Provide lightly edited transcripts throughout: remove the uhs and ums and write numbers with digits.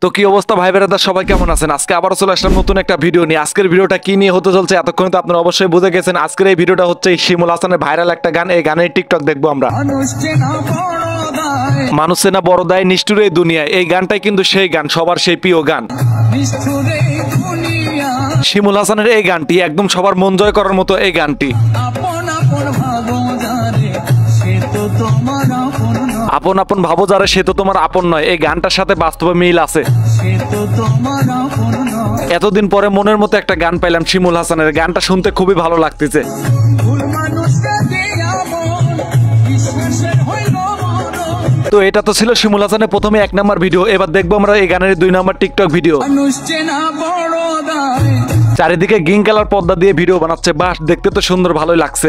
তো কি অবস্থা ভাই বেরাদার, সবাই কেমন আছেন? আজকে আবারও চলে আসলাম নতুন একটা ভিডিও নিয়ে। আজকের ভিডিওটা কি নিয়ে হতে চলছে এতক্ষণ তো আপনারা অবশ্যই বুঝে গেছেন। আজকের এই ভিডিওটা হচ্ছে শিমুল হাসানের ভাইরাল একটা গান, এই গানের টিকটক দেখবো আমরা। মানুষ চেনা বড় দায় নিষ্ঠুর এই দুনিয়ায়, এই গানটাই কিন্তু সেই গান, সবার সেই প্রিয় গান। শিমুল হাসানের এই গানটি একদম সবার মন জয় করার মতো এই গানটি। আপন আপন ভাবো যারে সে তো তোমার আপন নয়, এই গানটার সাথে বাস্তবে মিল আছে। এতদিন পরে মনের মতো একটা গান পাইলাম শিমুল হাসানের, গানটা শুনতে খুবই ভালো লাগতেছে। তো এটা তো ছিল শিমুল হাসানের প্রথমে 1 নাম্বার ভিডিও। এবার দেখবো আমরা এই গানের 2 নাম্বার টিকটক ভিডিও। চারিদিকে গ্রিন কালার পর্দা দিয়ে ভিডিও বানাচ্ছে, বাহ দেখতে তো সুন্দর, ভালোই লাগছে।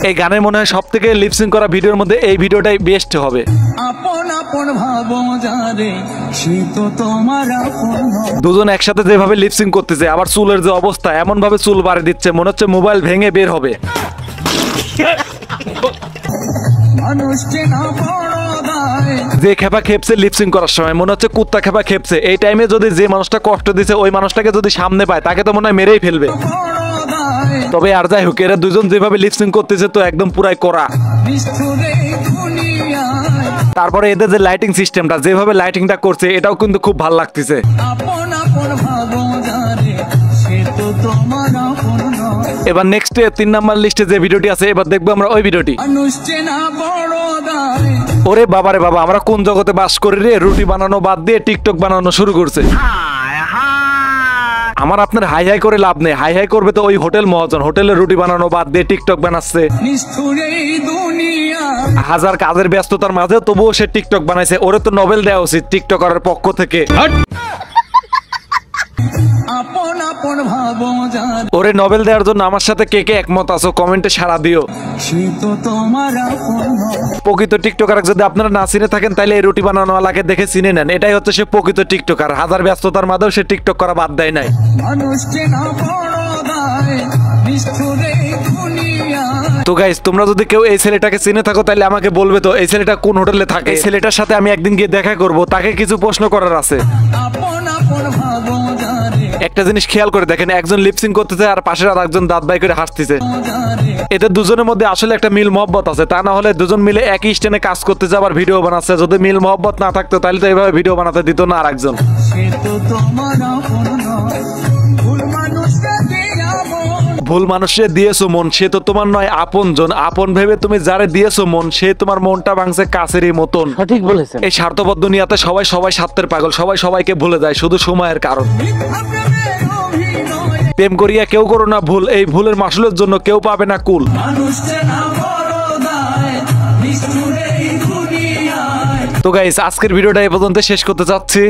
এই গানের মনে হয় সব থেকে লিপসিং করা ভিডিওর মধ্যে এই ভিডিওটাই বেস্ট হবে। দুজন একসাথে যেভাবে লিপসিং করতেছে, আবার চুলের যে অবস্থা, এমন ভাবে চুল বাড়ি দিচ্ছে মনে হচ্ছে মোবাইল ভেঙে বের হবে। যে খেপা খেপছে লিপসিং করার সময় মনে হচ্ছে কুত্তা খেপা খেপছে। এই টাইমে যদি যে মানুষটা কষ্ট দিচ্ছে ওই মানুষটাকে যদি সামনে পায় তাকে তো মনে হয় মেরেই ফেলবে। তবে আর যাই হোক, এরা দুজন যেভাবে লিপসিং করতেছে তো একদম পুরাই করা। তারপরে এদের যে লাইটিং সিস্টেমটা, যেভাবে লাইটিংটা করছে এটাও কিন্তু খুব ভালো লাগতেছে। এবার নেক্সট 3 নাম্বার লিস্টে যে ভিডিওটি আছে, এবার দেখবো আমরা ওই ভিডিওটি। ওরে বাবারে বাবা, আমরা কোন জগতে বাস করি রে, রুটি বানানো বাদ দিয়ে টিকটক বানানো শুরু করছে। আমার আপনার হাই হাই করে লাভ নেই, হাই হাই করবে তো ওই হোটেল মহাজন, হোটেলে রুটি বানানো বাদ দিয়ে টিকটক বানাচ্ছে। হাজার কাজের ব্যস্ততার মাঝে তবুও সে টিকটক বানাইছে। ওরে তো নোবেল দেওয়া উচিত টিকটকারের পক্ষ থেকে। ওরে নোবেল দেওয়ার জন্য আমার সাথে কে কে একমত আছো কমেন্টে সাড়া দিও। প্রকৃত টিকটকার যদি আপনারা না চিনে থাকেন তাহলে এই রুটি বানানোওয়ালাকে দেখে চিনে নেন, এটাই হচ্ছে সে প্রকৃত টিকটকার। হাজার ব্যস্ততার মাঝেও সে টিকটক করা বাদ দেয় নাই। তো গাইস, তোমরা যদি কেউ এই ছেলেটাকে চিনে থাকো তাহলে আমাকে বলবে তো এই ছেলেটা কোন হোটেলে থাকে। এই ছেলেটার সাথে আমি একদিন গিয়ে দেখা করব, তাকে কিছু প্রশ্ন করার আছে। একটা জিনিস খেয়াল করে দেখেন, একজন লিপসিং করতেছে আর পাশের আর একজন দাঁত বাই করে হাসতেছে। এদের দুজনের মধ্যে আসলে একটা মিল মহব্বত আছে, তা না হলে দুজন মিলে একই স্ট্যান্ডে কাজ করতেছে আবার ভিডিও বানাচ্ছে। যদি মিল মহব্বত না থাকতো তাহলে তো এইভাবে ভিডিও বানাতে দিত না আর একজন। ভুল মানুষে দিয়েছো মন, সে তো তোমার নয় আপনজন। আপন ভেবে তুমি যারে দিয়েছো মন, সে তোমার মনটা ভাঙছে কাছেরই মতন। সঠিক বলেছেন। এই স্বার্থপর দুনিয়াতে সবাই সবাই স্বার্থের পাগল, সবাই সবাইকে ভুলে যায় শুধু সময়ের কারণ। প্রেম করিয়া কেউ করো না ভুল, এই ভুলের মাসুলের জন্য কেউ পাবে না কুল। তো গাইস, আজকের ভিডিওটা এই পর্যন্ত শেষ করতে চাচ্ছি।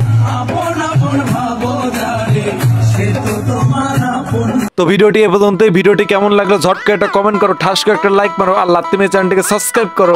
তো ভিডিওটি এ পর্যন্তই। ভিডিওটি কেমন লাগলো ঝটকা একটা কমেন্ট করো, ঠাস করে একটা লাইক মারো, আর লাত্তি মেরে চ্যানেলটিকে সাবস্ক্রাইব করো।